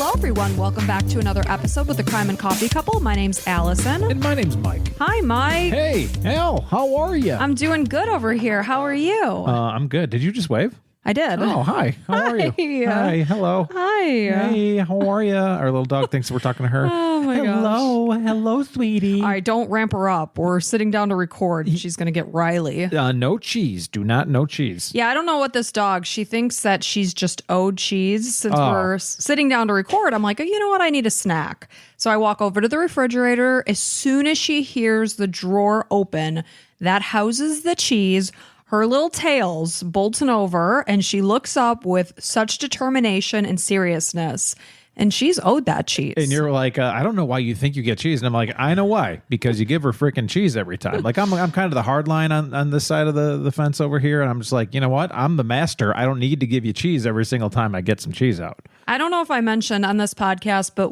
Hello, everyone. Welcome back to another episode with the Crime and Coffee Couple. My name's Allison. And my name's Mike. Hi, Mike. Hey, Al, how are you? I'm doing good over here. How are you? I'm good. Did you just wave? I did. Oh, hi. How are you? Hi. Hi. Hello. Hi. Hey, how are you? Our little dog thinks we're talking to her. Oh, my gosh. Hello, sweetie. All right, don't ramp her up. We're sitting down to record, and she's going to get Riley. No cheese. Do not no cheese. Yeah, I don't know what this dog, she thinks that she's just owed cheese. Since we're sitting down to record, I'm like, oh, you know what? I need a snack. So I walk over to the refrigerator. As soon as she hears the drawer open that houses the cheese, her little tail's bolting over, and she looks up with such determination and seriousness. And she's owed that cheese. And you're like, I don't know why you think you get cheese. And I'm like, I know why. Because you give her freaking cheese every time. Like, I'm kind of the hard line on this side of the fence over here. And I'm just like, you know what? I'm the master. I don't need to give you cheese every single time I get some cheese out. I don't know if I mentioned on this podcast, but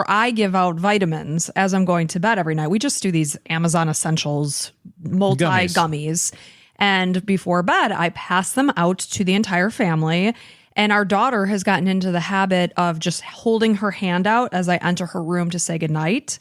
I give out vitamins as I'm going to bed every night. We just do these Amazon Essentials multi-gummies. And before bed, I pass them out to the entire family. And our daughter has gotten into the habit of just holding her hand out as I enter her room to say goodnight.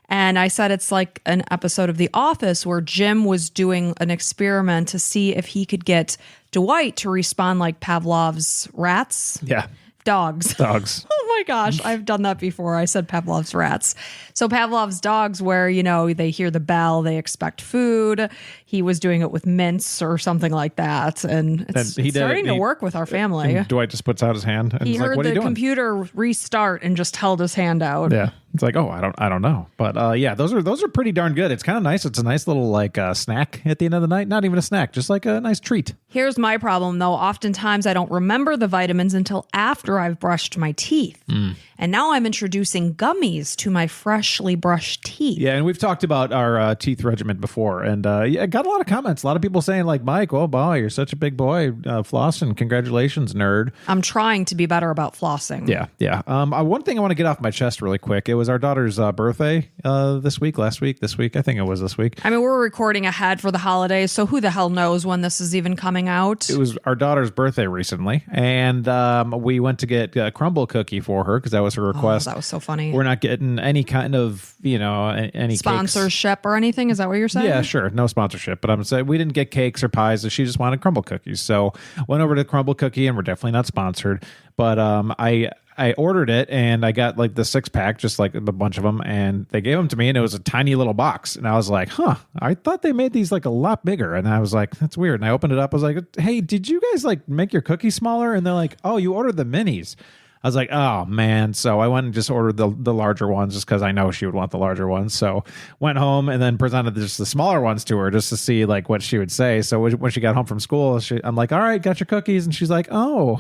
And I said it's like an episode of The Office where Jim was doing an experiment to see if he could get Dwight to respond like Pavlov's rats. Yeah. Dogs. Oh my gosh, I've done that before. I said Pavlov's rats. So Pavlov's dogs, where, you know, they hear the bell, they expect food. He was doing it with mints or something like that. And it's starting to work with our family. Dwight just puts out his hand. And he he's heard like, what are you doing? Computer restart and just held his hand out. Yeah. It's like, oh, I don't know. But yeah, those are pretty darn good. It's kind of nice. It's a nice little like snack at the end of the night. Not even a snack, just like a nice treat. Here's my problem, though. Oftentimes I don't remember the vitamins until after I've brushed my teeth. And now I'm introducing gummies to my freshly brushed teeth. Yeah, and we've talked about our teeth regimen before. And yeah, I got a lot of comments. A lot of people saying like, Mike, oh, boy, you're such a big boy. Flossing. Congratulations, nerd. I'm trying to be better about flossing. Yeah. One thing I want to get off my chest really quick. It was our daughter's birthday this week. I think it was this week. I mean, we're recording ahead for the holidays, so who the hell knows when this is even coming out? It was our daughter's birthday recently, and we went to get a crumble cookie for her because that was her request. Oh, that was so funny. We're not getting any kind of, any sponsorship cakes or anything. Is that what you're saying? Yeah, sure. No sponsorship, but I'm saying we didn't get cakes or pies. She just wanted crumble cookies. So went over to crumble cookie, and we're definitely not sponsored, but I ordered it, and I got like the 6-pack, just like a bunch of them, and they gave them to me, and it was a tiny little box. And I was like, I thought they made these like a lot bigger. And I was like, that's weird. And I opened it up. I was like, hey, did you guys like make your cookies smaller? And they're like, oh, you ordered the minis. I was like, oh, man. So I went and just ordered the larger ones just because I know she would want the larger ones. So went home and then presented just the smaller ones to her just to see like what she would say. So when she got home from school, I'm like, all right, got your cookies. And she's like, oh,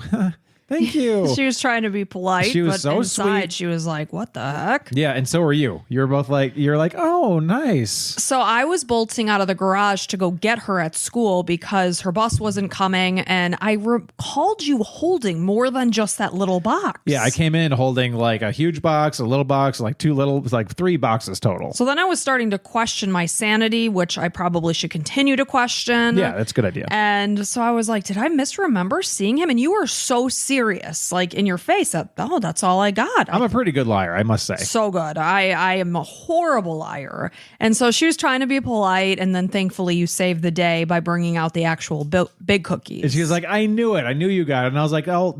thank you. She was trying to be polite, she was but so inside sweet. She was like, what the heck? Yeah, and so were you. You're both like, oh, nice. So I was bolting out of the garage to go get her at school because her bus wasn't coming, and I called you holding more than just that little box. Yeah, I came in holding like a huge box, a little box, like like 3 boxes total. So then I was starting to question my sanity, which I probably should continue to question. Yeah, that's a good idea. And so I was like, did I misremember seeing him? And you were so serious, like in your face, that's all I got. I'm a pretty good liar, I must say. So good. I am a horrible liar. And so she was trying to be polite, and then thankfully you saved the day by bringing out the actual big cookies. And she was like, I knew it. I knew you got it. And I was like, oh,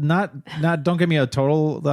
don't give me a total,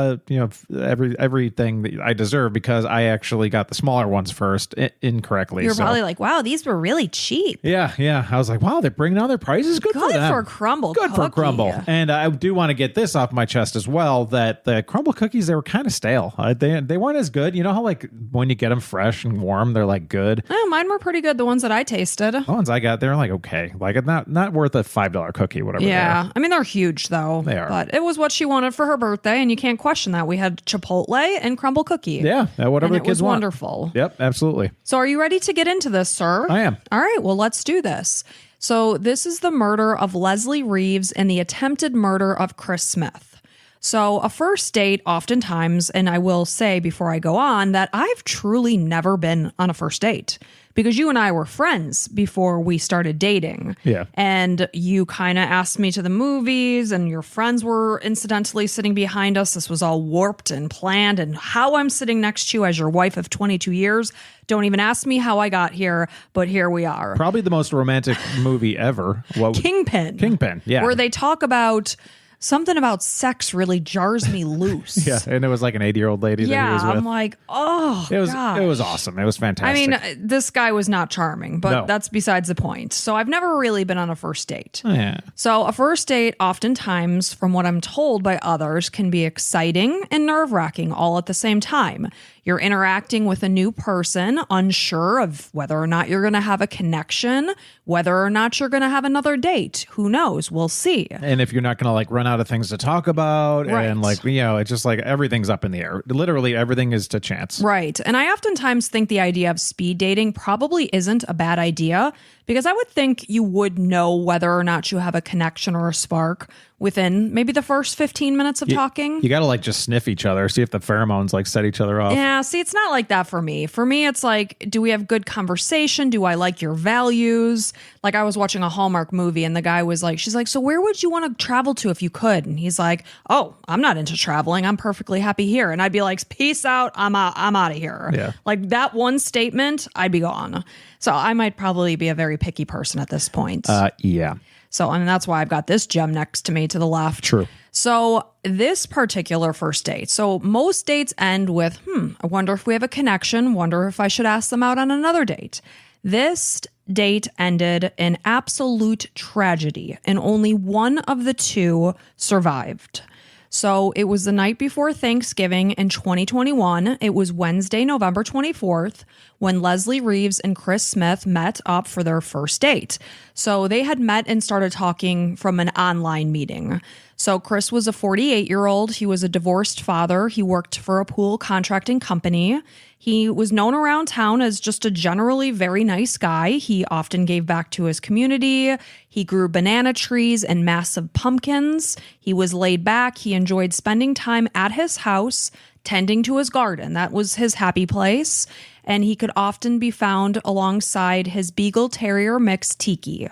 everything that I deserve, because I actually got the smaller ones first incorrectly. You're probably like, wow, these were really cheap. Yeah. I was like, wow, they're bringing down their prices. Good for them. For Crumble. Good cookie. for Crumble. And I do want to get this off my chest as well, that the crumble cookies, they were kind of stale. They weren't as good. You know how like when you get them fresh and warm, they're like good? Oh, mine were pretty good, the ones that I tasted. The ones I got, they're like okay. Like not worth a $5 cookie, whatever. Yeah. I mean, they're huge though. They are. But it was what she wanted for her birthday, and you can't question that. We had Chipotle and crumble cookie. Yeah, whatever and the kids want. It was wonderful. Yep, absolutely. So are you ready to get into this, sir? I am. All right, well, let's do this. So this is the murder of Leslie Reeves and the attempted murder of Chris Smith. So a first date, oftentimes, and I will say before I go on that I've truly never been on a first date. because you and I were friends before we started dating. Yeah. And you kind of asked me to the movies, and your friends were incidentally sitting behind us. This was all warped and planned, and how I'm sitting next to you as your wife of 22 years. Don't even ask me how I got here, but here we are. Probably the most romantic movie ever. Kingpin, yeah. Where they talk about something about sex really jars me loose. Yeah, and it was like an 80-year-old lady that he was with. I'm like, oh, it was awesome. It was fantastic. I mean, this guy was not charming, but that's besides the point. So I've never really been on a first date. Yeah. So a first date, oftentimes, from what I'm told by others, can be exciting and nerve-wracking all at the same time. You're interacting with a new person, unsure of whether or not you're going to have a connection, whether or not you're going to have another date. Who knows? We'll see. And if you're not going to like run out of things to talk about, and like, you know, it's just like everything's up in the air. Literally everything is to chance. Right. And I oftentimes think the idea of speed dating probably isn't a bad idea, because I would think you would know whether or not you have a connection or a spark within maybe the first 15 minutes of talking. You got to like just sniff each other, see if the pheromones like set each other off. Yeah, see, it's not like that for me. For me, it's like, do we have good conversation? Do I like your values? Like, I was watching a Hallmark movie and the guy was like, she's like, so where would you want to travel to if you could? And he's like, oh, I'm not into traveling. I'm perfectly happy here. And I'd be like, peace out. I'm out of here. Yeah. Like that one statement, I'd be gone. So I might probably be a very picky person at this point. Yeah. So, and that's why I've got this gem next to me to the left. True. So this particular first date. So most dates end with, I wonder if we have a connection. Wonder if I should ask them out on another date. This date ended in absolute tragedy, and only one of the two survived. So it was the night before Thanksgiving in 2021. It was Wednesday, November 24th, when Leslie Reeves and Chris Smith met up for their first date. So they had met and started talking from an online meeting. So Chris was a 48-year-old. He was a divorced father. He worked for a pool contracting company. He was known around town as just a generally very nice guy. He often gave back to his community. He grew banana trees and massive pumpkins. He was laid back. He enjoyed spending time at his house, tending to his garden. That was his happy place. And he could often be found alongside his beagle terrier mix, Tiki.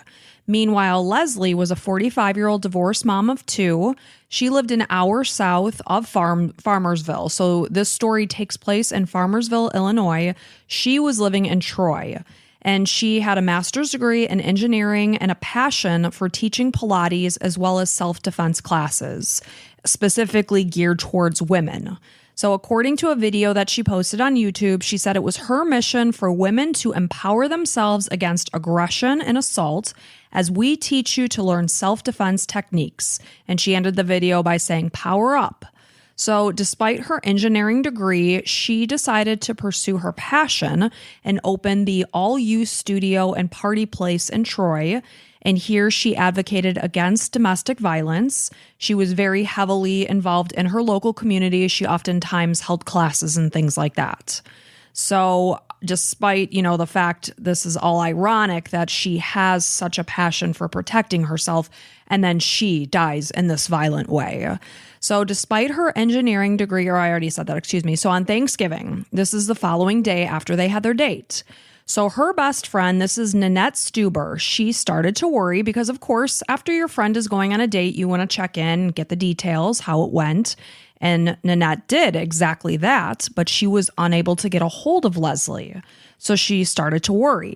Meanwhile, Leslie was a 45-year-old divorced mom of two. She lived an hour south of Farmersville. So this story takes place in Farmersville, Illinois. She was living in Troy, and she had a master's degree in engineering and a passion for teaching Pilates as well as self-defense classes, specifically geared towards women. So according to a video that she posted on YouTube, she said it was her mission for women to empower themselves against aggression and assault as we teach you to learn self-defense techniques. And she ended the video by saying, power up. So despite her engineering degree, she decided to pursue her passion and open the All You Studio and Party Place in Troy. And here she advocated against domestic violence. She was very heavily involved in her local community. She oftentimes held classes and things like that. So despite, the fact this is all ironic that she has such a passion for protecting herself, and then she dies in this violent way. So despite her engineering degree, or I already said that, excuse me. So on Thanksgiving, this is the following day after they had their date. So her best friend, this is Nanette Stuber, she started to worry because, of course, after your friend is going on a date, you want to check in, get the details, how it went. And Nanette did exactly that, but she was unable to get a hold of Leslie. So she started to worry.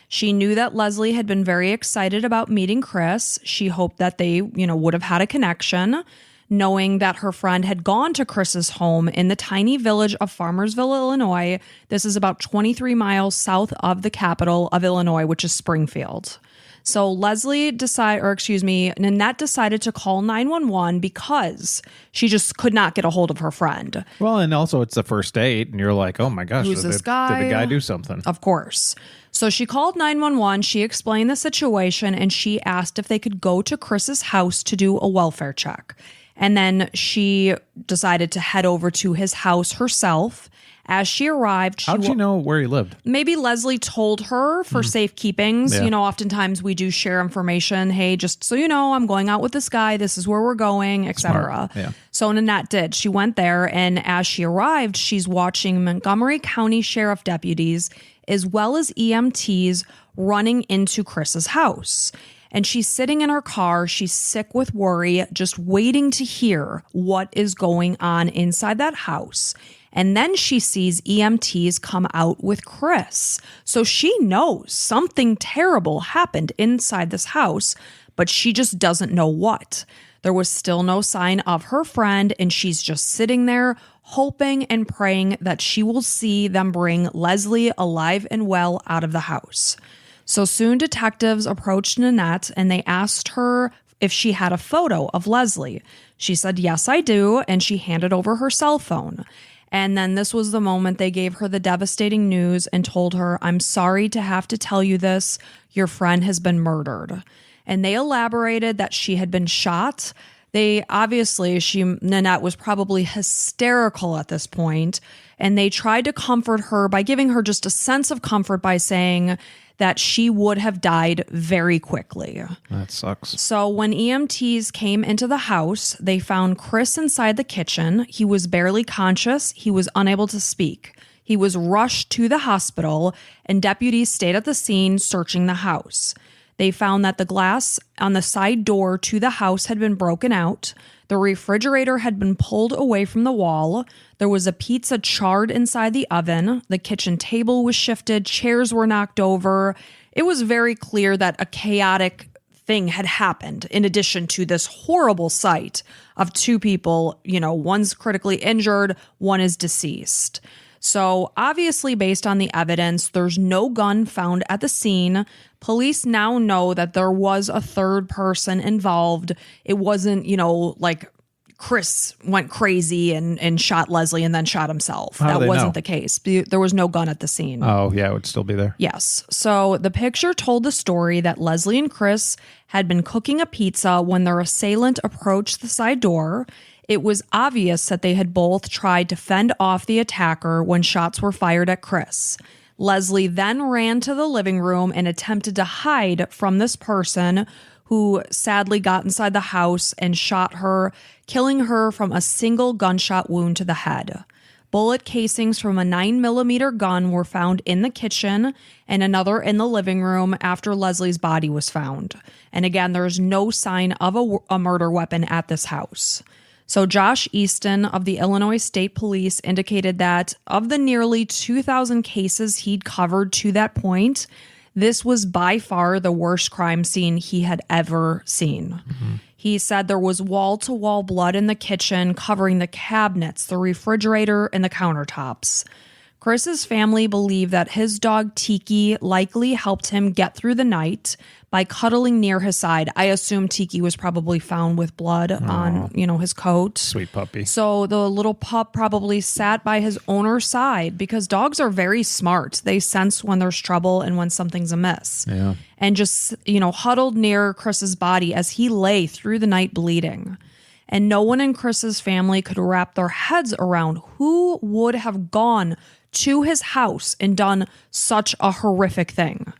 She knew that Leslie had been very excited about meeting Chris. She hoped that they, would have had a connection, knowing that her friend had gone to Chris's home in the tiny village of Farmersville, Illinois. This is about 23 miles south of the capital of Illinois, which is Springfield. So Nanette decided to call 911 because she just could not get a hold of her friend. Well, and also it's the first date, and you're like, oh my gosh, who's this guy? Did the guy do something? Of course. So she called 911, she explained the situation, and she asked if they could go to Chris's house to do a welfare check. And then she decided to head over to his house herself. As she arrived, how'd you know where he lived? Maybe Leslie told her for safekeepings. Yeah. Oftentimes we do share information. Hey, just so you know, I'm going out with this guy. This is where we're going, etc. Yeah. So Nanette did. She went there, and as she arrived, she's watching Montgomery County Sheriff deputies as well as EMTs running into Chris's house. And she's sitting in her car. She's sick with worry, just waiting to hear what is going on inside that house. And then she sees EMTs come out with Chris. So she knows something terrible happened inside this house, but she just doesn't know what. There was still no sign of her friend, and she's just sitting there hoping and praying that she will see them bring Leslie alive and well out of the house. So soon detectives approached Nanette and they asked her if she had a photo of Leslie. She said, "Yes, I do," and she handed over her cell phone. And then this was the moment they gave her the devastating news and told her, "I'm sorry to have to tell you this. Your friend has been murdered." And they elaborated that she had been shot. Nanette was probably hysterical at this point, and they tried to comfort her by giving her just a sense of comfort by saying that she would have died very quickly. That sucks. So when EMTs came into the house, they found Chris inside the kitchen. He was barely conscious. He was unable to speak. He was rushed to the hospital, and deputies stayed at the scene searching the house. They found that the glass on the side door to the house had been broken out. The refrigerator had been pulled away from the wall. There was a pizza charred inside the oven. The kitchen table was shifted. Chairs were knocked over. It was very clear that a chaotic thing had happened in addition to this horrible sight of two people, one's critically injured, one is deceased. So obviously, based on the evidence, there's no gun found at the scene. Police now know that there was a third person involved. It wasn't, like Chris went crazy and shot Leslie and then shot himself. That wasn't the case. There was no gun at the scene. Oh, yeah, it would still be there. Yes. So the picture told the story that Leslie and Chris had been cooking a pizza when their assailant approached the side door. It was obvious that they had both tried to fend off the attacker when shots were fired at Chris. Leslie then ran to the living room and attempted to hide from this person who sadly got inside the house and shot her, killing her from a single gunshot wound to the head. Bullet casings from a 9mm gun were found in the kitchen and another in the living room after Leslie's body was found. And again, there's no sign of a murder weapon at this house. So Josh Easton of the Illinois State Police indicated that of the nearly 2,000 cases he'd covered to that point, this was by far the worst crime scene he had ever seen. Mm-hmm. He said there was wall-to-wall blood in the kitchen covering the cabinets, the refrigerator, and the countertops. Chris's family believed that his dog Tiki likely helped him get through the night by cuddling near his side. I assume Tiki was probably found with blood on, his coat. Sweet puppy. So the little pup probably sat by his owner's side because dogs are very smart. They sense when there's trouble and when something's amiss. Yeah. And just, huddled near Chris's body as he lay through the night bleeding. And no one in Chris's family could wrap their heads around who would have gone to his house and done such a horrific thing.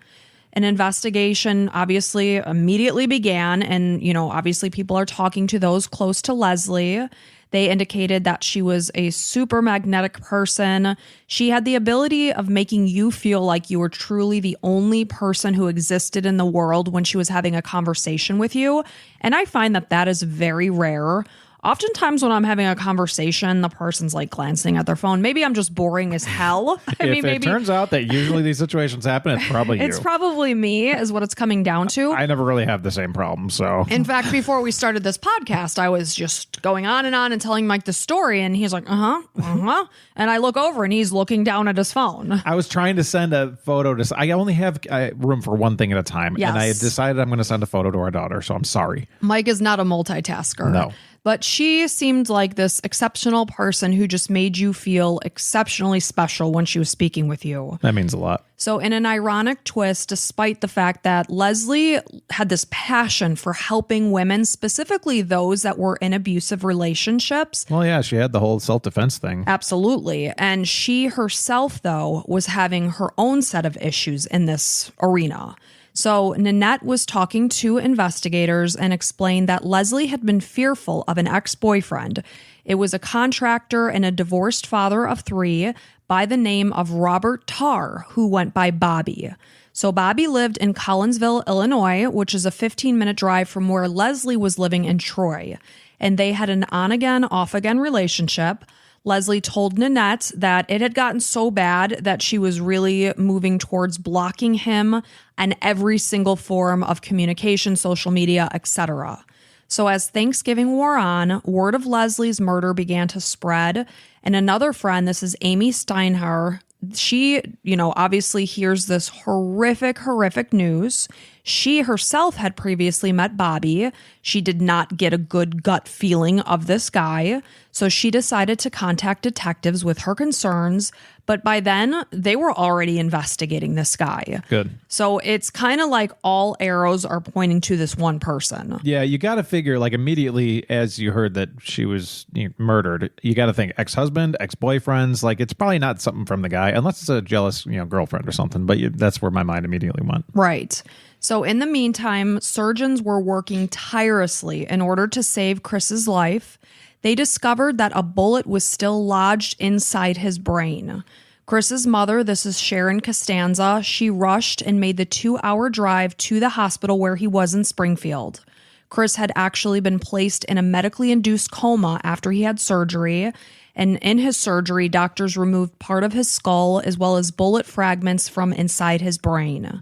An investigation obviously immediately began, and, obviously people are talking to those close to Leslie. They indicated that she was a super magnetic person. She had the ability of making you feel like you were truly the only person who existed in the world when she was having a conversation with you. And I find that is very rare. Oftentimes when I'm having a conversation, the person's like glancing at their phone. Maybe I'm just boring as hell. Maybe it turns out that usually these situations happen, it's probably you. It's probably me is what it's coming down to. I never really have the same problem, so. In fact, before we started this podcast, I was just going on and telling Mike the story, and he's like, and I look over and he's looking down at his phone. I was trying to send a photo to, I only have room for one thing at a time, yes. And I decided I'm going to send a photo to our daughter, so I'm sorry. Mike is not a multitasker. No. But she seemed like this exceptional person who just made you feel exceptionally special when she was speaking with you. That means a lot. So in an ironic twist, despite the fact that Leslie had this passion for helping women, specifically those that were in abusive relationships. Well, yeah, she had the whole self-defense thing. Absolutely. And she herself, though, was having her own set of issues in this arena. So Nanette was talking to investigators and explained that Leslie had been fearful of an ex-boyfriend. It was a contractor and a divorced father of 3, by the name of Robert Tarr, who went by Bobby. So Bobby lived in Collinsville, Illinois, which is a 15-minute drive from where Leslie was living in Troy. And they had an on-again, off-again relationship. Leslie told Nanette that it had gotten so bad that she was really moving towards blocking him on every single form of communication, social media, etc. So as Thanksgiving wore on, word of Leslie's murder began to spread. And another friend, this is Amy Steinhardt, she, obviously hears this horrific news. She herself had previously met Bobby. She did not get a good gut feeling of this guy. So she decided to contact detectives with her concerns. But by then, they were already investigating this guy. Good. So it's kind of like all arrows are pointing to this one person. Yeah, you got to figure, like, immediately as you heard that she was murdered, you got to think ex-husband, ex-boyfriends. Like, it's probably not something from the guy, unless it's a jealous, girlfriend or something. But that's where my mind immediately went. Right. So in the meantime, surgeons were working tirelessly in order to save Chris's life. They discovered that a bullet was still lodged inside his brain. Chris's mother, this is Sharon Costanza, she rushed and made the 2-hour drive to the hospital where he was in Springfield. Chris had actually been placed in a medically induced coma after he had surgery. And in his surgery, doctors removed part of his skull as well as bullet fragments from inside his brain.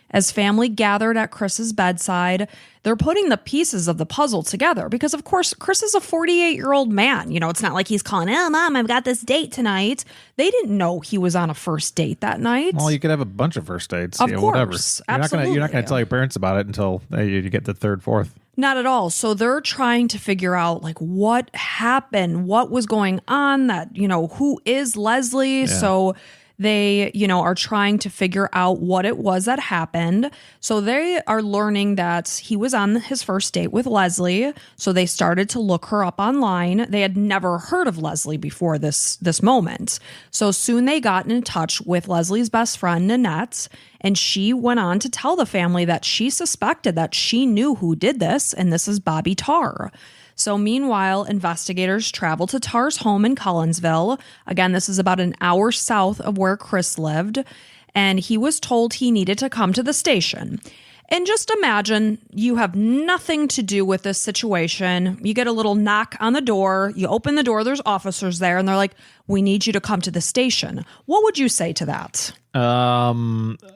As family gathered at Chris's bedside, they're putting the pieces of the puzzle together because, of course, Chris is a 48-year-old man. It's not like he's calling, "Oh, Mom, I've got this date tonight." They didn't know he was on a first date that night. Well, you could have a bunch of first dates. Of course, whatever. absolutely. You're not going to tell your parents about it until you get the third, fourth. Not at all. So they're trying to figure out what happened, what was going on, that, who is Leslie? Yeah. So they, are trying to figure out what it was that happened. So they are learning that he was on his first date with Leslie. So they started to look her up online. They had never heard of Leslie before this moment. So soon they got in touch with Leslie's best friend, Nanette, and she went on to tell the family that she suspected that she knew who did this, and this is Bobby Tarr. So meanwhile, investigators traveled to Tarr's home in Collinsville. Again, this is about an hour south of where Chris lived, and he was told he needed to come to the station. And just imagine you have nothing to do with this situation. You get a little knock on the door. You open the door. There's officers there, and they're like, "We need you to come to the station." What would you say to that?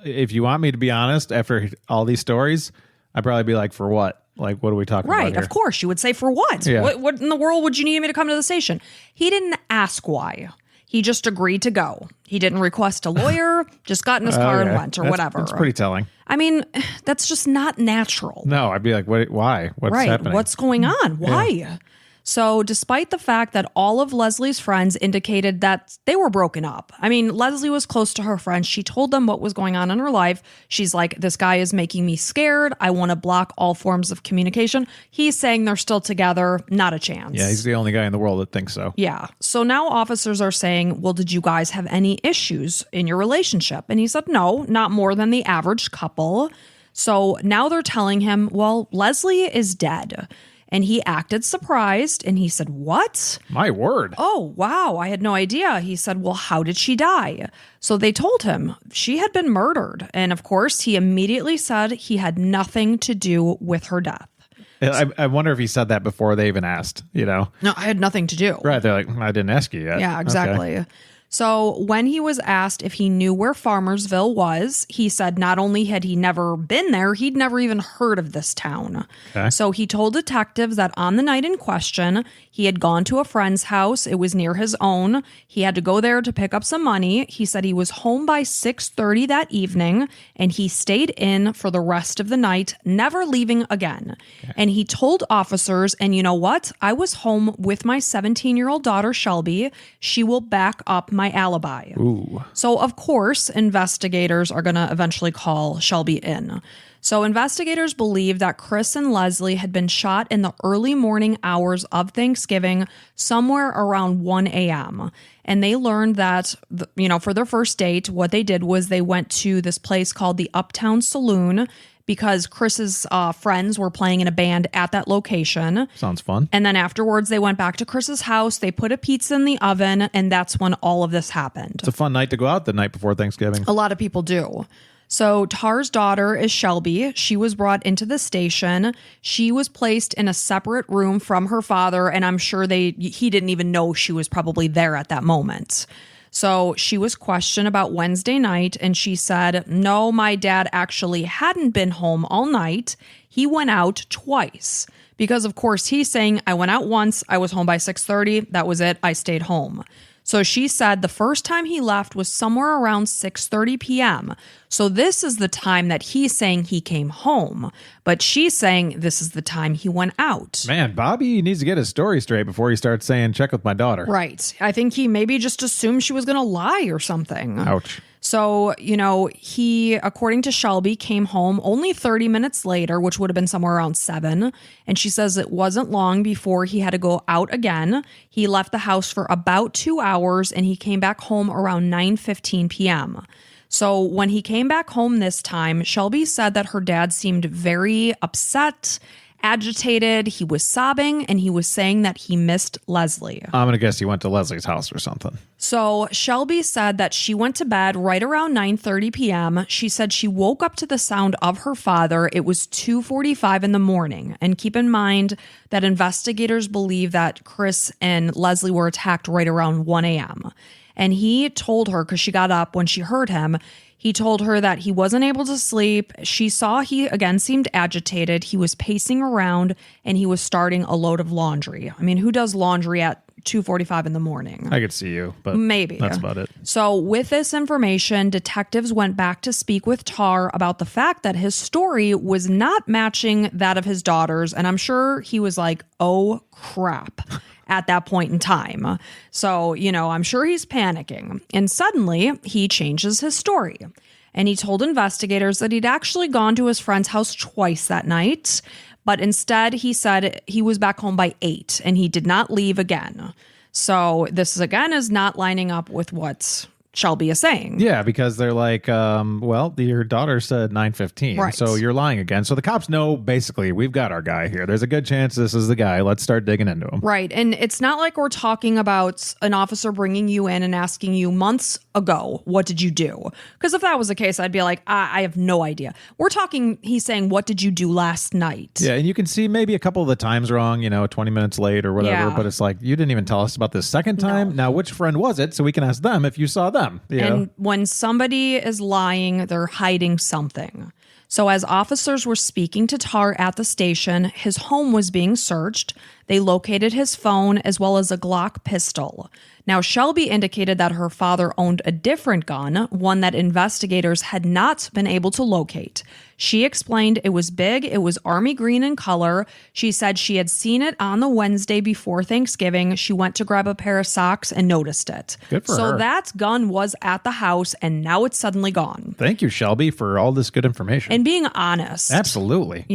If you want me to be honest, after all these stories, I'd probably be like, "For what? Like, what are we talking about here?" Right, of course. You would say, "For what? Yeah. What in the world would you need me to come to the station?" He didn't ask why. He just agreed to go. He didn't request a lawyer, just got in his car and went, or whatever. That's pretty telling. I mean, that's just not natural. No, I'd be like, "What? Why? What's happening? What's going on? Why?" Yeah. So despite the fact that all of Leslie's friends indicated that they were broken up. I mean, Leslie was close to her friends. She told them what was going on in her life. She's like, "This guy is making me scared. I want to block all forms of communication." He's saying they're still together. Not a chance. Yeah, he's the only guy in the world that thinks so. Yeah. So now officers are saying, "Well, did you guys have any issues in your relationship?" And he said, "No, not more than the average couple." So now they're telling him, "Well, Leslie is dead." And he acted surprised, and he said, "What? My word. Oh, wow, I had no idea." He said, "Well, how did she die?" So they told him she had been murdered. And of course, he immediately said he had nothing to do with her death. I wonder if he said that before they even asked, No, I had nothing to do. Right, they're like, "I didn't ask you yet." Yeah, exactly. Okay. So when he was asked if he knew where Farmersville was, he said not only had he never been there, he'd never even heard of this town. Okay. So he told detectives that on the night in question, he had gone to a friend's house. It was near his own. He had to go there to pick up some money. He said he was home by 6:30 that evening, and he stayed in for the rest of the night, never leaving again. Okay. And he told officers, "And you know what? I was home with my 17-year-old daughter, Shelby. She will back up my alibi." Ooh. So, of course, investigators are going to eventually call Shelby in. So investigators believe that Chris and Leslie had been shot in the early morning hours of Thanksgiving, somewhere around 1 a.m. And they learned that, for their first date, what they did was they went to this place called the Uptown Saloon because Chris's friends were playing in a band at that location. Sounds fun. And then afterwards, they went back to Chris's house. They put a pizza in the oven, and that's when all of this happened. It's a fun night to go out the night before Thanksgiving. A lot of people do. So Tar's daughter is Shelby. She was brought into the station. She was placed in a separate room from her father, and I'm sure he didn't even know she was probably there at that moment. So she was questioned about Wednesday night, and she said, no, my dad actually hadn't been home all night. He went out twice. Because, of course, he's saying, I went out once. I was home by 6:30. That was it. I stayed home. So she said the first time he left was somewhere around 6:30 p.m. So this is the time that he's saying he came home. But she's saying this is the time he went out. Man, Bobby needs to get his story straight before he starts saying, check with my daughter. Right. I think he maybe just assumed she was going to lie or something. Ouch. So, he, according to Shelby, came home only 30 minutes later, which would have been somewhere around 7. And she says it wasn't long before he had to go out again. He left the house for about 2 hours, and he came back home around 9:15 p.m. So when he came back home this time, Shelby said that her dad seemed very upset, agitated. He was sobbing, and he was saying that he missed Leslie. I'm going to guess he went to Leslie's house or something. So Shelby said that she went to bed right around 9:30 p.m. She said she woke up to the sound of her father. It was 2:45 in the morning. And keep in mind that investigators believe that Chris and Leslie were attacked right around 1 a.m. And he told her, because she got up when she heard him, he told her that he wasn't able to sleep. She saw he, again, seemed agitated. He was pacing around, and he was starting a load of laundry. I mean, who does laundry at 2:45 in the morning? I could see you, but maybe that's about it. So with this information, detectives went back to speak with Tar about the fact that his story was not matching that of his daughters. And I'm sure he was like, oh, crap. At that point in time. So, I'm sure he's panicking. And suddenly, he changes his story. And he told investigators that he'd actually gone to his friend's house twice that night. But instead, he said he was back home by 8 and he did not leave again. So this, again, is not lining up with what Shelby is saying. Yeah, because they're like, your daughter said 9:15, right. So you're lying again. So the cops know, basically, we've got our guy here. There's a good chance this is the guy. Let's start digging into him. Right. And it's not like we're talking about an officer bringing you in and asking you months ago, what did you do? Because if that was the case, I'd be like, I have no idea. We're talking, he's saying, what did you do last night? Yeah, and you can see maybe a couple of the times wrong, 20 minutes late or whatever, but it's like, you didn't even tell us about this second time. No. Now, which friend was it? So we can ask them if you saw them. And when somebody is lying, they're hiding something. So as officers were speaking to Tar at the station, his home was being searched. They located his phone as well as a Glock pistol. Now, Shelby indicated that her father owned a different gun, one that investigators had not been able to locate. She explained it was big, it was army green in color. She said she had seen it on the Wednesday before Thanksgiving. She went to grab a pair of socks and noticed it. Good for her. So that gun was at the house, and now it's suddenly gone. Thank you, Shelby, for all this good information. And being honest. Absolutely.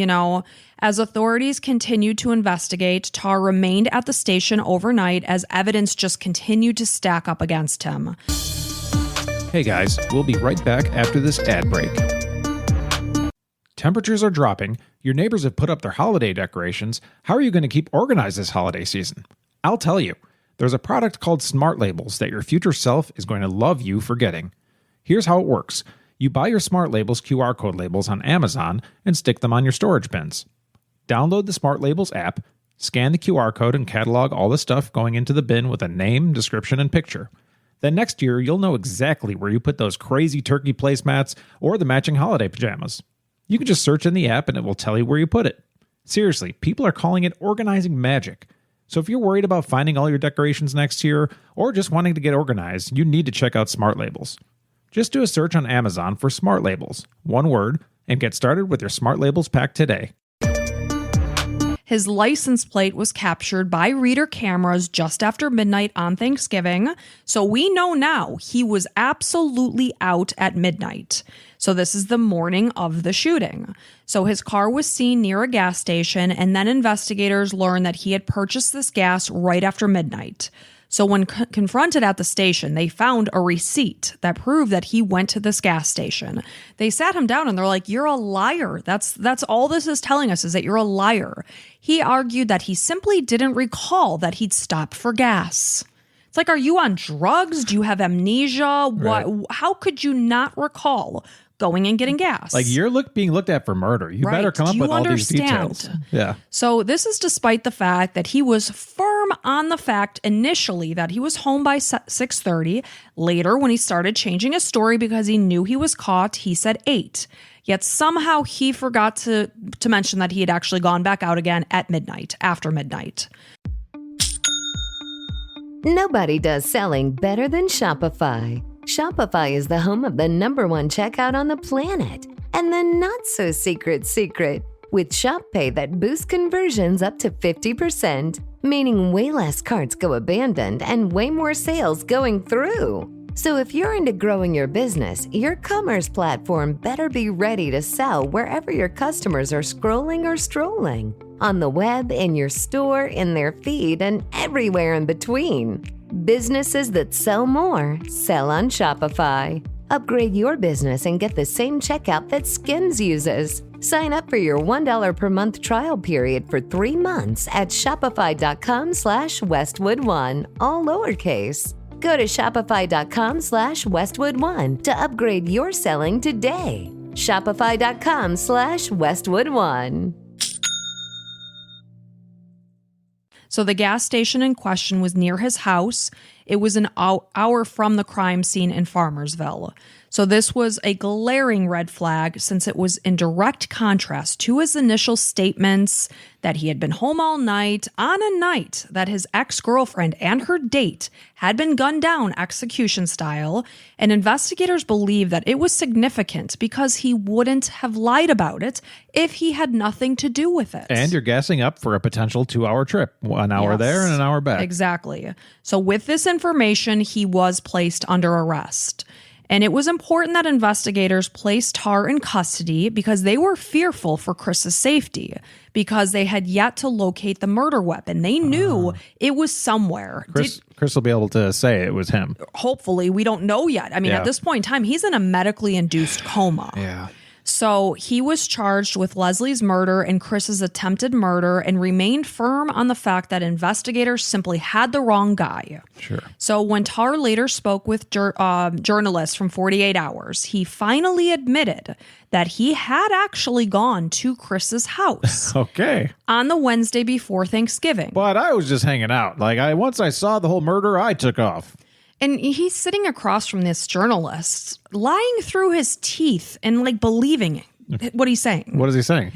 As authorities continued to investigate, Tar remained at the station overnight as evidence just continued to stack up against him. Hey guys, we'll be right back after this ad break. Temperatures are dropping. Your neighbors have put up their holiday decorations. How are you going to keep organized this holiday season? I'll tell you. There's a product called Smart Labels that your future self is going to love you for getting. Here's how it works. You buy your Smart Labels QR code labels on Amazon and stick them on your storage bins. Download the Smart Labels app, scan the QR code, and catalog all the stuff going into the bin with a name, description, and picture. Then next year, you'll know exactly where you put those crazy turkey placemats or the matching holiday pajamas. You can just search in the app and it will tell you where you put it. Seriously, people are calling it organizing magic. So if you're worried about finding all your decorations next year or just wanting to get organized, you need to check out Smart Labels. Just do a search on Amazon for Smart Labels, one word, and get started with your Smart Labels pack today. His license plate was captured by reader cameras just after midnight on Thanksgiving. So we know now he was absolutely out at midnight. So this is the morning of the shooting. So his car was seen near a gas station, and then investigators learned that he had purchased this gas right after midnight. So when confronted at the station, they found a receipt that proved that he went to this gas station. They sat him down and they're like, "You're a liar. That's all this is telling us, is that you're a liar." He argued that he simply didn't recall that he'd stopped for gas. It's like, are you on drugs? Do you have amnesia? Right. How could you not recall going and getting gas? Like, you're being looked at for murder. You better come up with all these details. Yeah. So this is despite the fact that he was firm on the fact initially that he was home by 6:30. Later, when he started changing his story because he knew he was caught, he said 8. Yet somehow he forgot to mention that he had actually gone back out again at midnight, after midnight. Nobody does selling better than Shopify. Shopify is the home of the #1 checkout on the planet. And the not-so-secret secret, with Shop Pay that boosts conversions up to 50%, meaning way less carts go abandoned and way more sales going through. So if you're into growing your business, your commerce platform better be ready to sell wherever your customers are scrolling or strolling. On the web, in your store, in their feed, and everywhere in between. Businesses that sell more, sell on Shopify. Upgrade your business and get the same checkout that Skims uses. Sign up for your $1 per month trial period for 3 months at shopify.com/Westwood1, all lowercase. Go to shopify.com/Westwood1 to upgrade your selling today. Shopify.com/Westwood1. So the gas station in question was near his house. It was an hour from the crime scene in Farmersville. So this was a glaring red flag since it was in direct contrast to his initial statements that he had been home all night on a night that his ex-girlfriend and her date had been gunned down execution style, and investigators believe that it was significant because he wouldn't have lied about it if he had nothing to do with it. And you're gassing up for a potential 2-hour trip, 1 hour there and an hour back. Exactly. So with this information, he was placed under arrest. And it was important that investigators placed Tar in custody because they were fearful for Chris's safety because they had yet to locate the murder weapon. They knew it was somewhere. Chris will be able to say it was him. Hopefully. We don't know yet. I mean, at this point in time, he's in a medically induced coma. Yeah. So he was charged with Leslie's murder and Chris's attempted murder and remained firm on the fact that investigators simply had the wrong guy. Sure. So when Tar later spoke with journalists from 48 Hours, he finally admitted that he had actually gone to Chris's house. Okay. On the Wednesday before Thanksgiving. But I was just hanging out. Once I saw the whole murder, I took off. And he's sitting across from this journalist, lying through his teeth and believing what he's saying. What is he saying?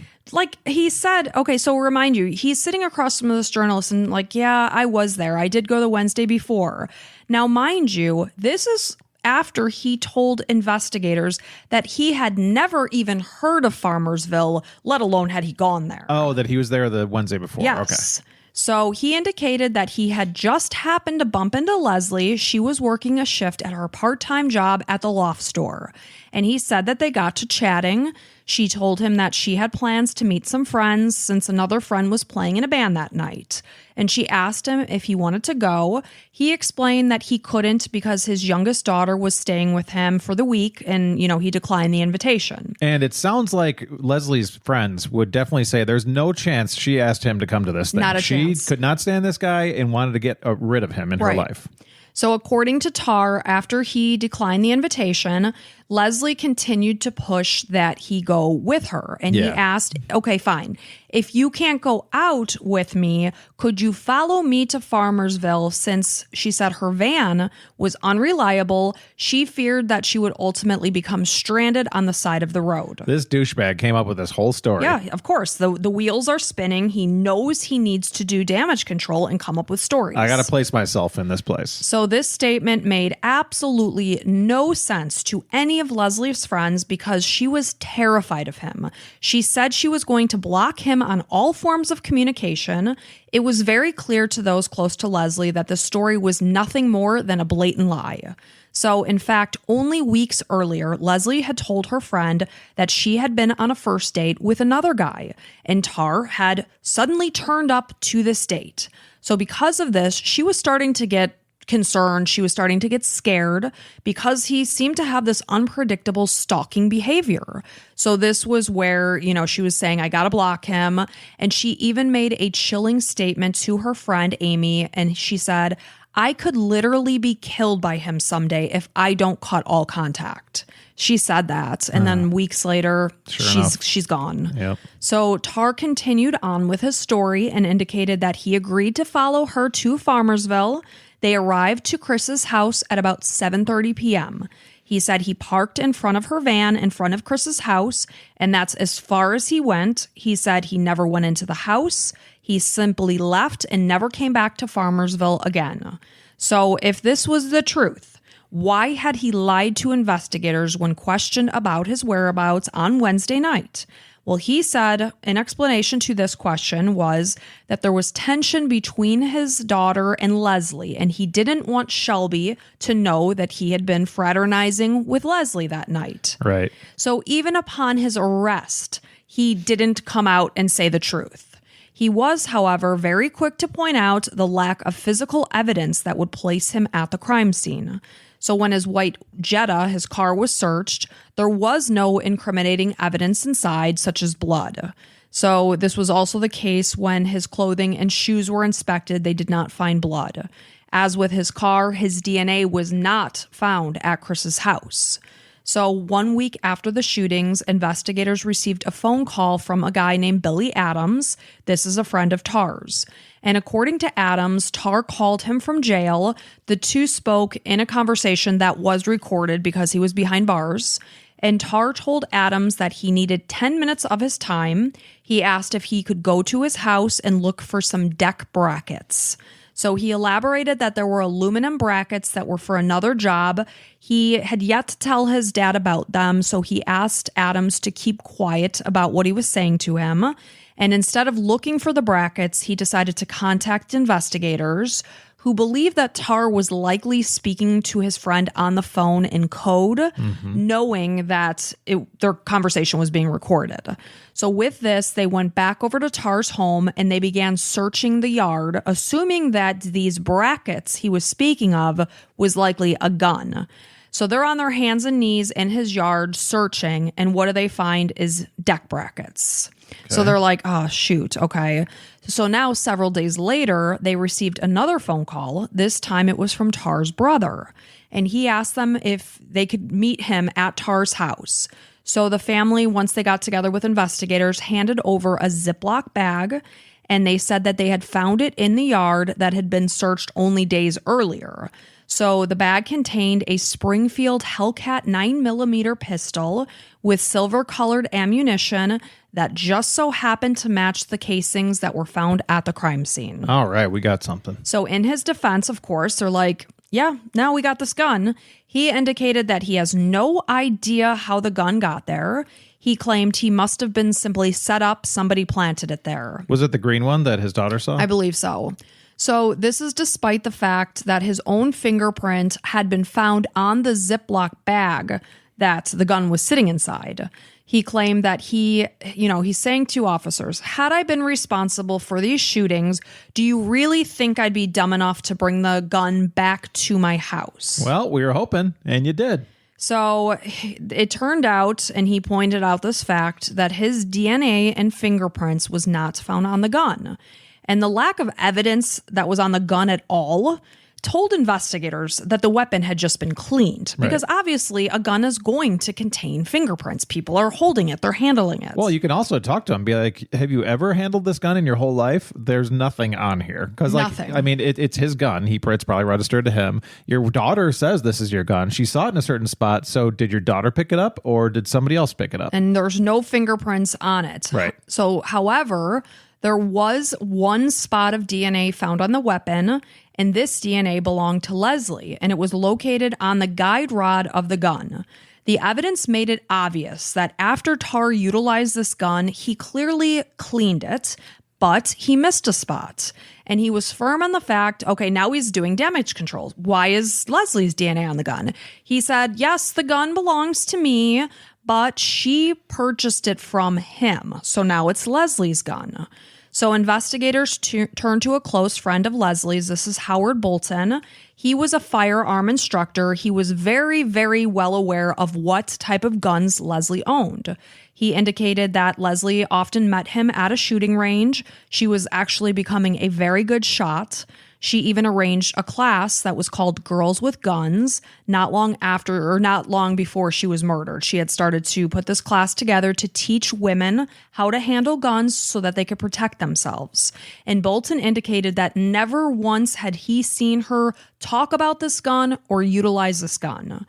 He said, okay, so remind you, he's sitting across from this journalist and yeah, I was there. I did go the Wednesday before. Now, mind you, this is after he told investigators that he had never even heard of Farmersville, let alone had he gone there. Oh, that he was there the Wednesday before. Yes. Okay. So he indicated that he had just happened to bump into Leslie. She was working a shift at her part-time job at the loft store. And he said that they got to chatting. She told him that she had plans to meet some friends since another friend was playing in a band that night. And she asked him if he wanted to go. He explained that he couldn't because his youngest daughter was staying with him for the week and, he declined the invitation. And it sounds like Leslie's friends would definitely say there's no chance she asked him to come to this thing. Not a chance. She could not stand this guy and wanted to get rid of him in her life. So according to Tar, after he declined the invitation, Leslie continued to push that he go with her. And he asked, okay, fine. If you can't go out with me, could you follow me to Farmersville? Since she said her van was unreliable, she feared that she would ultimately become stranded on the side of the road. This douchebag came up with this whole story. Yeah, of course. The wheels are spinning. He knows he needs to do damage control and come up with stories. I got to place myself in this place. So this statement made absolutely no sense to any of Leslie's friends because she was terrified of him. She said she was going to block him on all forms of communication. It was very clear to those close to Leslie that the story was nothing more than a blatant lie. So, in fact, only weeks earlier, Leslie had told her friend that she had been on a first date with another guy, and Tar had suddenly turned up to this date. So because of this, she was starting to get concerned. She was starting to get scared because he seemed to have this unpredictable stalking behavior. So this was where, she was saying, I got to block him. And she even made a chilling statement to her friend, Amy. And she said, I could literally be killed by him someday if I don't cut all contact. She said that. And then weeks later, she's gone. Yep. So Tar continued on with his story and indicated that he agreed to follow her to Farmersville. They arrived to Chris's house at about 7:30 p.m. He said he parked in front of her van in front of Chris's house, and that's as far as he went. He said he never went into the house. He simply left and never came back to Farmersville again. So if this was the truth, why had he lied to investigators when questioned about his whereabouts on Wednesday night? Well, he said an explanation to this question was that there was tension between his daughter and Leslie, and he didn't want Shelby to know that he had been fraternizing with Leslie that night. Right. So even upon his arrest, he didn't come out and say the truth. He was, however, very quick to point out the lack of physical evidence that would place him at the crime scene. So when his white Jetta, his car, was searched, there was no incriminating evidence inside, such as blood. So this was also the case when his clothing and shoes were inspected. They did not find blood. As with his car, his DNA was not found at Chris's house. So 1 week after the shootings, investigators received a phone call from a guy named Billy Adams. This is a friend of Tar's. And according to Adams, Tar called him from jail. The two spoke in a conversation that was recorded because he was behind bars. And Tar told Adams that he needed 10 minutes of his time. He asked if he could go to his house and look for some deck brackets. So he elaborated that there were aluminum brackets that were for another job. He had yet to tell his dad about them, so he asked Adams to keep quiet about what he was saying to him. And instead of looking for the brackets, he decided to contact investigators who believed that Tar was likely speaking to his friend on the phone in code, knowing that their conversation was being recorded. So with this, they went back over to Tar's home and they began searching the yard, assuming that these brackets he was speaking of was likely a gun. So they're on their hands and knees in his yard searching, and what do they find is deck brackets. Okay. So they're like, oh, shoot, okay. So now, several days later, they received another phone call. This time it was from Tar's brother, and he asked them if they could meet him at Tar's house. So the family, once they got together with investigators, handed over a Ziploc bag, and they said that they had found it in the yard that had been searched only days earlier. So the bag contained a Springfield Hellcat 9mm pistol with silver-colored ammunition that just so happened to match the casings that were found at the crime scene. All right, we got something. So in his defense, of course, they're like, yeah, now we got this gun. He indicated that he has no idea how the gun got there. He claimed he must have been simply set up. Somebody planted it there. Was it the green one that his daughter saw? I believe so. So this is despite the fact that his own fingerprint had been found on the Ziploc bag that the gun was sitting inside. He claimed that he's saying to officers, had I been responsible for these shootings, do you really think I'd be dumb enough to bring the gun back to my house? Well, we were hoping, and you did. So it turned out, and he pointed out this fact, that his DNA and fingerprints was not found on the gun. And the lack of evidence that was on the gun at all told investigators that the weapon had just been cleaned. Because obviously a gun is going to contain fingerprints. People are holding it. They're handling it. Well, you can also talk to him, be like, have you ever handled this gun in your whole life? There's nothing on here. Because it's his gun. It's probably registered to him. Your daughter says this is your gun. She saw it in a certain spot. So did your daughter pick it up or did somebody else pick it up? And there's no fingerprints on it. Right. So, however, there was one spot of DNA found on the weapon, and this DNA belonged to Leslie, and it was located on the guide rod of the gun. The evidence made it obvious that after Tar utilized this gun, he clearly cleaned it, but he missed a spot. And he was firm on the fact, okay, now he's doing damage control. Why is Leslie's DNA on the gun? He said, yes, the gun belongs to me, but she purchased it from him. So now it's Leslie's gun. So investigators turned to a close friend of Leslie's. This is Howard Bolton. He was a firearm instructor. He was very, very well aware of what type of guns Leslie owned. He indicated that Leslie often met him at a shooting range. She was actually becoming a very good shot. She even arranged a class that was called Girls with Guns not long before she was murdered. She had started to put this class together to teach women how to handle guns so that they could protect themselves. And Bolton indicated that never once had he seen her talk about this gun or utilize this gun.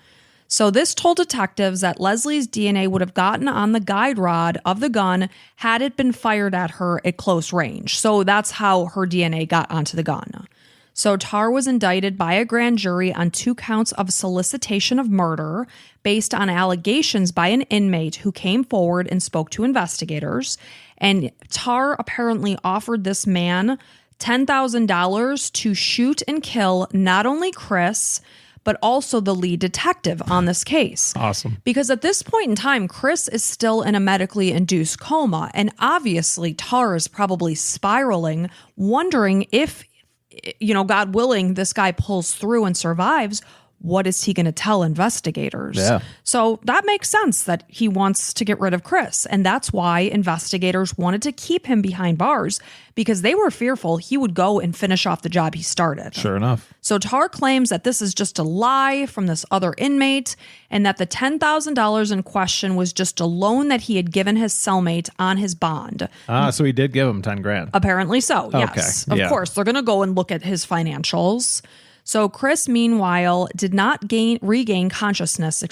So this told detectives that Leslie's DNA would have gotten on the guide rod of the gun had it been fired at her at close range. So that's how her DNA got onto the gun. So Tarr was indicted by a grand jury on 2 counts of solicitation of murder based on allegations by an inmate who came forward and spoke to investigators. And Tarr apparently offered this man $10,000 to shoot and kill not only Chris, but also the lead detective on this case. Awesome. Because at this point in time, Chris is still in a medically induced coma. And obviously, Tarr is probably spiraling, wondering if, God willing, this guy pulls through and survives. What is he going to tell investigators? Yeah. So that makes sense that he wants to get rid of Chris. And that's why investigators wanted to keep him behind bars, because they were fearful he would go and finish off the job he started. Sure enough. So Tarr claims that this is just a lie from this other inmate and that the $10,000 in question was just a loan that he had given his cellmate on his bond. So he did give him 10 grand. Apparently so, yes. Okay. Of course, they're going to go and look at his financials. So Chris, meanwhile, did not regain consciousness,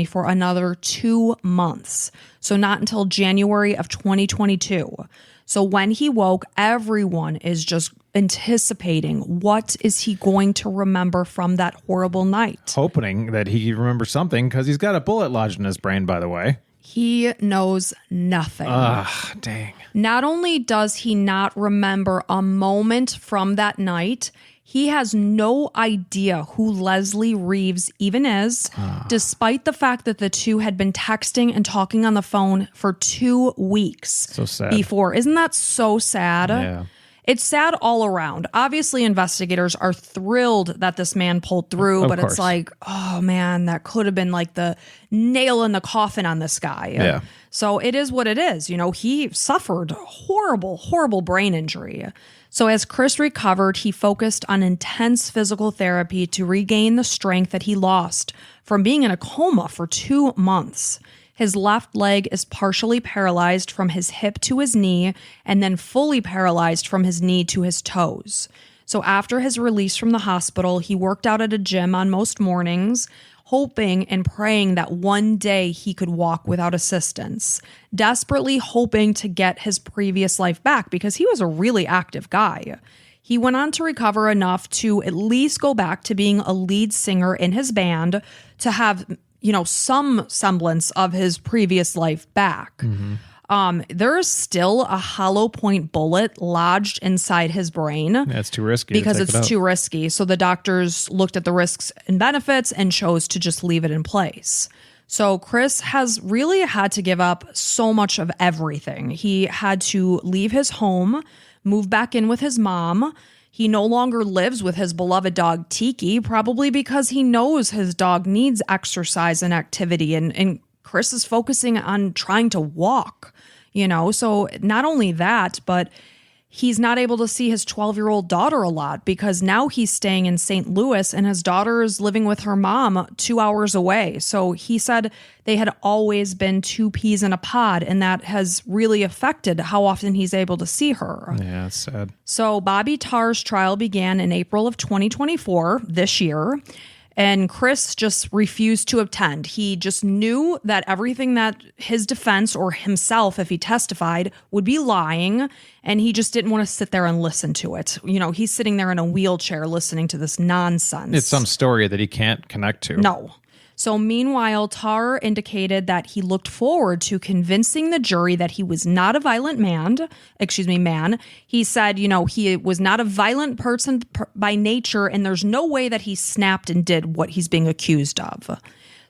for another 2 months. So not until January of 2022. So when he woke, everyone is just anticipating what is he going to remember from that horrible night. Hoping that he remembers something, because he's got a bullet lodged in his brain, by the way. He knows nothing. Dang. Not only does he not remember a moment from that night, he has no idea who Leslie Reeves even is, despite the fact that the two had been texting and talking on the phone for 2 weeks so sad. Before. Isn't that so sad? Yeah. It's sad all around. Obviously, investigators are thrilled that this man pulled through, but it's like, oh man, that could have been like the nail in the coffin on this guy. Yeah. So it is what it is. He suffered horrible, horrible brain injury. So as Chris recovered, he focused on intense physical therapy to regain the strength that he lost from being in a coma for 2 months. His left leg is partially paralyzed from his hip to his knee, and then fully paralyzed from his knee to his toes. So after his release from the hospital, he worked out at a gym on most mornings, hoping and praying that one day he could walk without assistance, desperately hoping to get his previous life back because he was a really active guy. He went on to recover enough to at least go back to being a lead singer in his band, to have, some semblance of his previous life back. Mm-hmm. There is still a hollow point bullet lodged inside his brain. That's too risky. Because it's too risky. So the doctors looked at the risks and benefits and chose to just leave it in place. So Chris has really had to give up so much of everything. He had to leave his home, move back in with his mom. He no longer lives with his beloved dog, Tiki, probably because he knows his dog needs exercise and activity. And Chris is focusing on trying to walk. So not only that, but he's not able to see his 12-year-old daughter a lot because now he's staying in St. Louis and his daughter is living with her mom 2 hours away. So he said they had always been 2 peas in a pod, and that has really affected how often he's able to see her. Yeah, it's sad. So Bobby Tarr's trial began in April of 2024, this year. And Chris just refused to attend. He just knew that everything that his defense, or himself if he testified, would be lying. And he just didn't want to sit there and listen to it. He's sitting there in a wheelchair listening to this nonsense. It's some story that he can't connect to. No. So meanwhile, Tarr indicated that he looked forward to convincing the jury that he was not a violent man. He said, he was not a violent person by nature, and there's no way that he snapped and did what he's being accused of.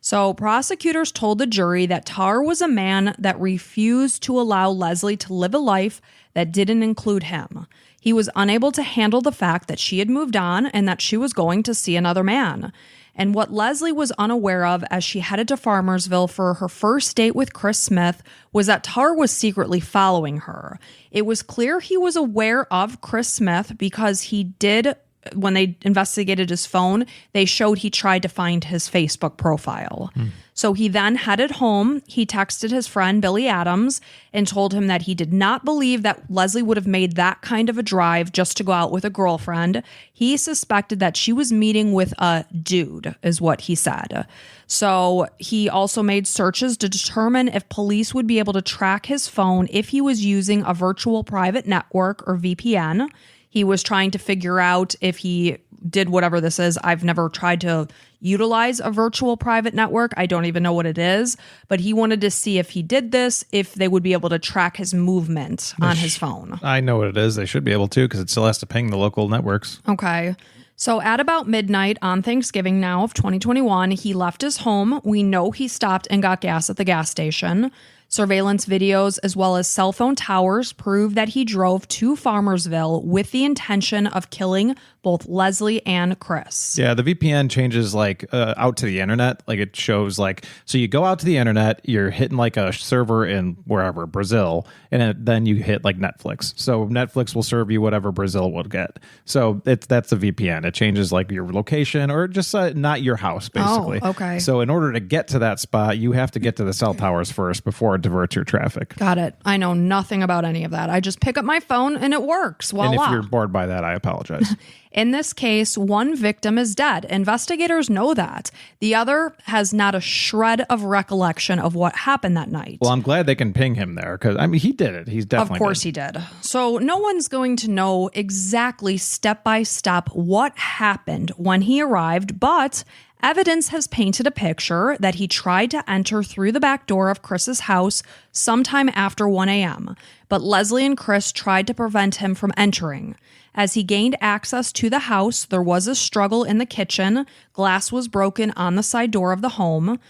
So prosecutors told the jury that Tar was a man that refused to allow Leslie to live a life that didn't include him. He was unable to handle the fact that she had moved on and that she was going to see another man. And what Leslie was unaware of as she headed to Farmersville for her first date with Chris Smith was that Tar was secretly following her. It was clear he was aware of Chris Smith because he did, when they investigated his phone, they showed he tried to find his Facebook profile. So he then headed home. He texted his friend Billy Adams and told him that he did not believe that Leslie would have made that kind of a drive just to go out with a girlfriend. He suspected that she was meeting with a dude, is what he said. So he also made searches to determine if police would be able to track his phone if he was using a virtual private network or VPN. He was trying to figure out if he did whatever this is. I've never tried to utilize a virtual private network. I don't even know what it is, but he wanted to see if he did this, if they would be able to track his movement on his phone. I know what it is. They should be able to because it still has to ping the local networks. Okay. So at about midnight on Thanksgiving now of 2021, he left his home. We know he stopped and got gas at the gas station. Surveillance videos as well as cell phone towers prove that he drove to Farmersville with the intention of killing both Leslie and Chris. Yeah, the VPN changes like out to the internet. Like it shows like, so you go out to the internet, you're hitting like a server in wherever, Brazil, and then you hit like Netflix. So Netflix will serve you whatever Brazil will get. So that's a VPN. It changes like your location or just not your house, basically. Oh, okay. So in order to get to that spot, you have to get to the cell towers first before it diverts your traffic. Got it. I know nothing about any of that. I just pick up my phone and it works. Voila. And if you're bored by that, I apologize. In this case, one victim is dead. Investigators know that. The other has not a shred of recollection of what happened that night. Well, I'm glad they can ping him there because, I mean, he did it. He's definitely Of course he did. So no one's going to know exactly step by step what happened when he arrived, but evidence has painted a picture that he tried to enter through the back door of Chris's house sometime after 1 a.m., but Leslie and Chris tried to prevent him from entering. As he gained access to the house, there was a struggle in the kitchen. Glass was broken on the side door of the home.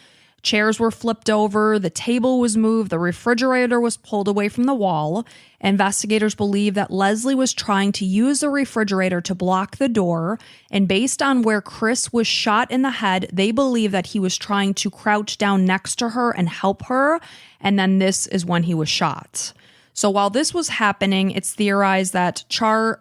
Chairs were flipped over, the table was moved, the refrigerator was pulled away from the wall. Investigators believe that Leslie was trying to use the refrigerator to block the door, and based on where Chris was shot in the head, they believe that he was trying to crouch down next to her and help her, and then this is when he was shot. So while this was happening, it's theorized that Tar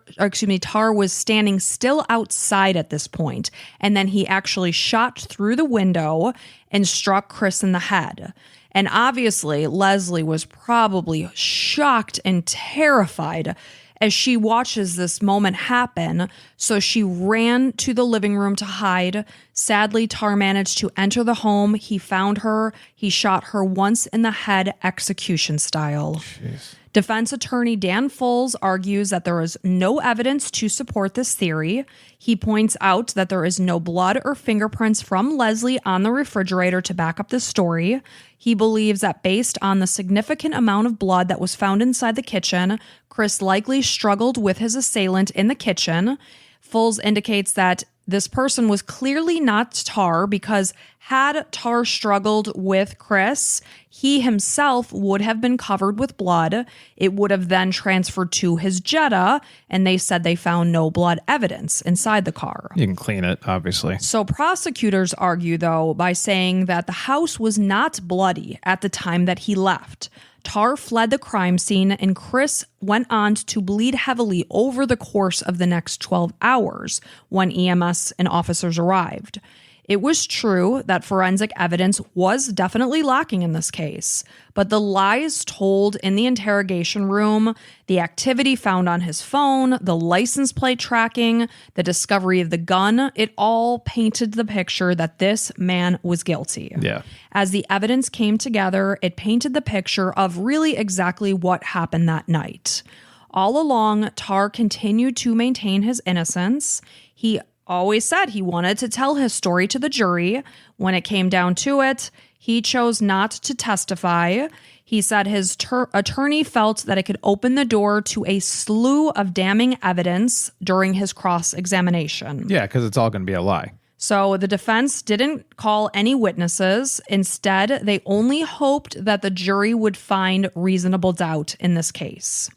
was standing still outside at this point, and then he actually shot through the window and struck Chris in the head. And obviously, Leslie was probably shocked and terrified as she watches this moment happen, so she ran to the living room to hide. Sadly, Tar managed to enter the home. He found her. He shot her once in the head, execution style. Jeez. Defense attorney Dan Foles argues that there is no evidence to support this theory. He points out that there is no blood or fingerprints from Leslie on the refrigerator to back up this story. He believes that based on the significant amount of blood that was found inside the kitchen, Chris likely struggled with his assailant in the kitchen. Foles indicates that this person was clearly not Tar because had Tar struggled with Chris, he himself would have been covered with blood. It would have then transferred to his Jetta, and they said they found no blood evidence inside the car. You can clean it, obviously. So prosecutors argue, though, by saying that the house was not bloody at the time that he left. Tar fled the crime scene, and Chris went on to bleed heavily over the course of the next 12 hours when EMS and officers arrived. It was true that forensic evidence was definitely lacking in this case, but the lies told in the interrogation room, the activity found on his phone, the license plate tracking, the discovery of the gun, it all painted the picture that this man was guilty. Yeah. As the evidence came together, it painted the picture of really exactly what happened that night. All along, Tar continued to maintain his innocence. He always said he wanted to tell his story to the jury. When it came down to it, he chose not to testify. He said his attorney felt that it could open the door to a slew of damning evidence during his cross-examination. Yeah, because it's all going to be a lie. So the defense didn't call any witnesses. Instead, they only hoped that the jury would find reasonable doubt in this case.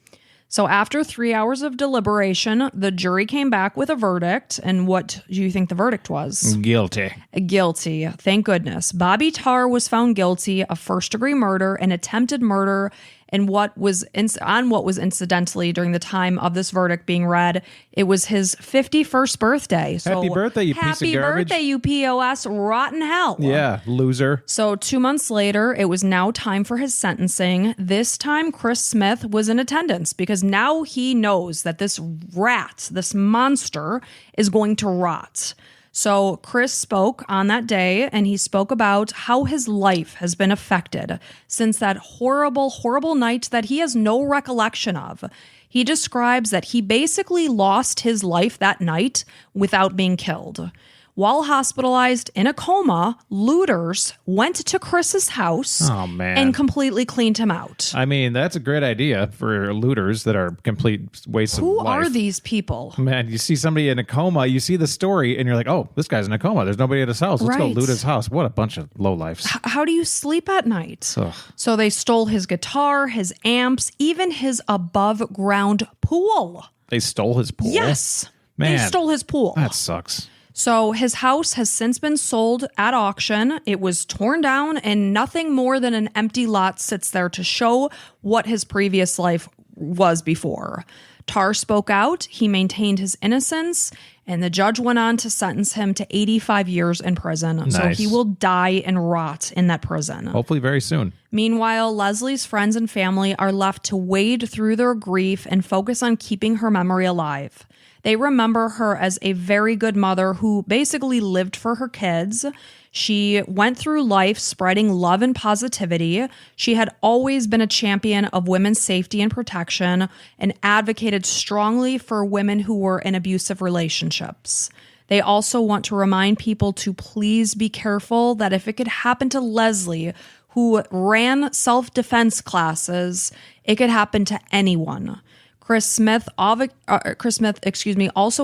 So after 3 hours of deliberation, the jury came back with a verdict. And what do you think the verdict was? Guilty. Guilty. Thank goodness. Bobby Tarr was found guilty of first-degree murder and attempted murder and what was incidentally during the time of this verdict being read, it was his 51st birthday. So happy birthday, you piece of garbage. Happy birthday, you POS rotten hell. Yeah, loser. So 2 months later, it was now time for his sentencing. This time, Chris Smith was in attendance because now he knows that this rat, this monster, is going to rot. So Chris spoke on that day, and he spoke about how his life has been affected since that horrible, horrible night that he has no recollection of. He describes that he basically lost his life that night without being killed. While hospitalized in a coma, looters went to Chris's house and completely cleaned him out. I mean, that's a great idea for looters that are complete wastes of life. Who are these people? Man, you see somebody in a coma, you see the story, and you're like, oh, this guy's in a coma. There's nobody at his house. Let's go loot his house. What a bunch of lowlifes. How do you sleep at night? Ugh. So they stole his guitar, his amps, even his above-ground pool. They stole his pool? Yes. Man, they stole his pool. That sucks. So his house has since been sold at auction. It was torn down and nothing more than an empty lot sits there to show what his previous life was before. Tarr spoke out. He maintained his innocence, and the judge went on to sentence him to 85 years in prison. Nice. So he will die and rot in that prison. Hopefully very soon. Meanwhile, Leslie's friends and family are left to wade through their grief and focus on keeping her memory alive. They remember her as a very good mother who basically lived for her kids. She went through life spreading love and positivity. She had always been a champion of women's safety and protection and advocated strongly for women who were in abusive relationships. They also want to remind people to please be careful that if it could happen to Leslie, who ran self-defense classes, it could happen to anyone. Chris Smith, also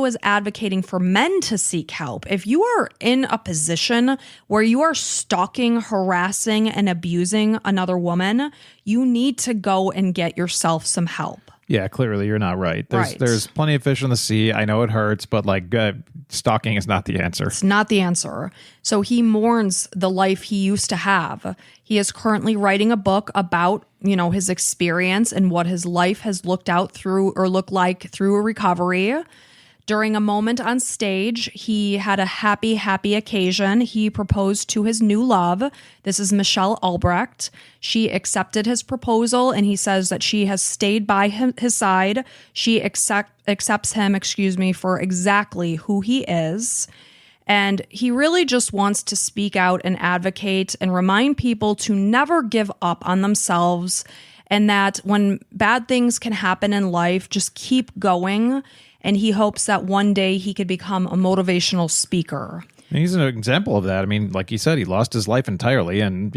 is advocating for men to seek help. If you are in a position where you are stalking, harassing, and abusing another woman, you need to go and get yourself some help. Yeah, clearly you're not right. There's plenty of fish in the sea. I know it hurts, but stalking is not the answer. It's not the answer. So he mourns the life he used to have. He is currently writing a book about, his experience and what his life has looked like through a recovery. During a moment on stage, he had a happy, happy occasion. He proposed to his new love. This is Michelle Albrecht. She accepted his proposal, and he says that she has stayed by his side. She accepts him, for exactly who he is. And he really just wants to speak out and advocate and remind people to never give up on themselves, and that when bad things can happen in life, just keep going. And he hopes that one day he could become a motivational speaker. He's an example of that. I mean, like you said, he lost his life entirely, and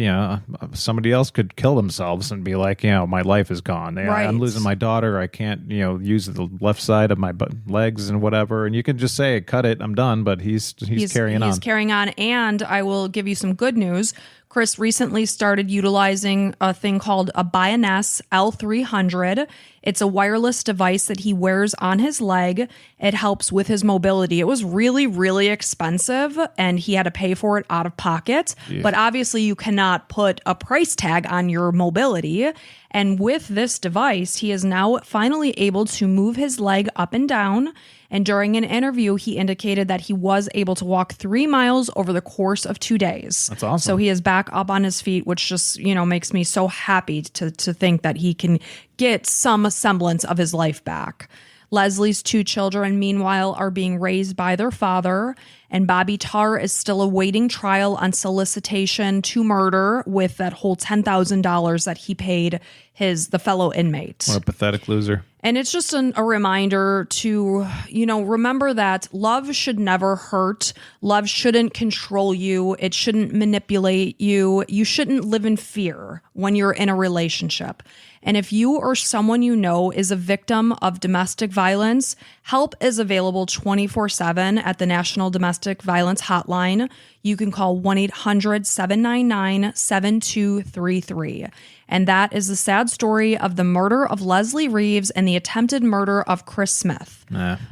somebody else could kill themselves and be like, my life is gone. Right. I'm losing my daughter. I can't, use the left side of my legs and whatever. And you can just say, cut it, I'm done. But he's carrying on. He's carrying on, and I will give you some good news. Chris recently started utilizing a thing called a Bioness L300. It's a wireless device that he wears on his leg. It helps with his mobility. It was really, really expensive, and he had to pay for it out of pocket. Yeah. But obviously, you cannot put a price tag on your mobility. And with this device, he is now finally able to move his leg up and down. And during an interview, he indicated that he was able to walk 3 miles over the course of 2 days. That's awesome. So he is back up on his feet, which just, makes me so happy to think that he can get some semblance of his life back. Leslie's 2 children, meanwhile, are being raised by their father, and Bobby Tarr is still awaiting trial on solicitation to murder with that whole $10,000 that he paid the fellow inmate. What a pathetic loser. And it's just a reminder to, remember that love should never hurt. Love shouldn't control you. It shouldn't manipulate you. You shouldn't live in fear when you're in a relationship. And if you or someone you know is a victim of domestic violence, help is available 24/7 at the National Domestic Violence Hotline. You can call 1-800-799-7233. And that is the sad story of the murder of Leslie Reeves and the attempted murder of Chris Smith.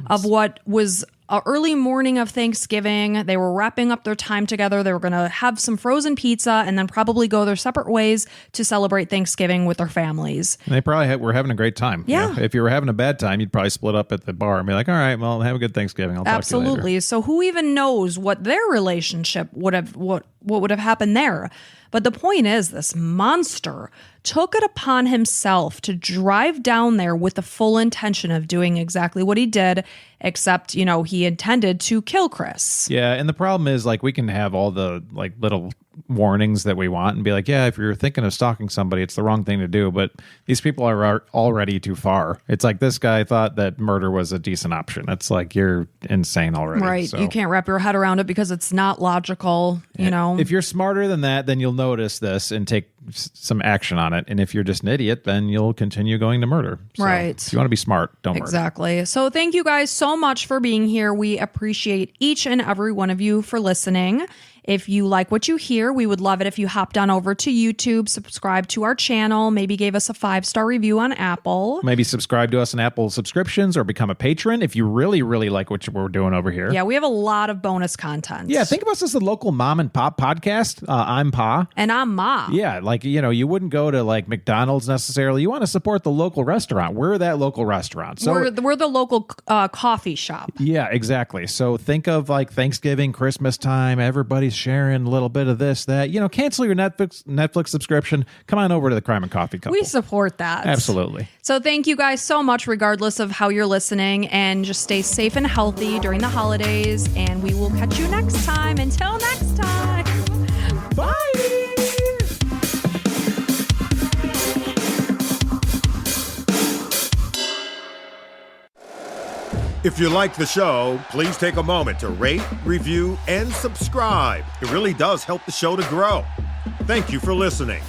Of what was an early morning of Thanksgiving. They were wrapping up their time together. They were going to have some frozen pizza and then probably go their separate ways to celebrate Thanksgiving with their families. And they probably were having a great time. Yeah. If you were having a bad time, you'd probably split up at the bar and be like, all right, well, have a good Thanksgiving. I'll talk to you later. Absolutely. So who even knows what their relationship would have, what would have happened there? But the point is, this monster took it upon himself to drive down there with the full intention of doing exactly what he did, except, he intended to kill Chris. Yeah, and the problem is, we can have all the, little warnings that we want and be like, yeah, if you're thinking of stalking somebody, it's the wrong thing to do. But these people are already too far. It's like this guy thought that murder was a decent option. It's like, you're insane already. Right. So. You can't wrap your head around it because it's not logical, If you're smarter than that, then you'll notice this and take some action on it. And if you're just an idiot, then you'll continue going to murder. So right. If you want to be smart, don't murder. Exactly. So thank you guys so much for being here. We appreciate each and every one of you for listening. If you like what you hear, we would love it if you hopped on over to YouTube, subscribe to our channel, maybe gave us a 5-star review on Apple. Maybe subscribe to us on Apple subscriptions or become a patron if you really, really like what we're doing over here. Yeah, we have a lot of bonus content. Yeah, think of us as a local mom and pop podcast. I'm Pa. And I'm Ma. Yeah, you wouldn't go to McDonald's necessarily. You want to support the local restaurant. We're that local restaurant. So we're the local coffee shop. Yeah, exactly. So think of Thanksgiving, Christmas time, everybody's sharing a little bit of this, that. Cancel your Netflix subscription. Come on over to the Crime and Coffee Couple. We support that. Absolutely. So thank you guys so much, regardless of how you're listening, and just stay safe and healthy during the holidays, and we will catch you next time. Until next time. Bye. If you like the show, please take a moment to rate, review, and subscribe. It really does help the show to grow. Thank you for listening.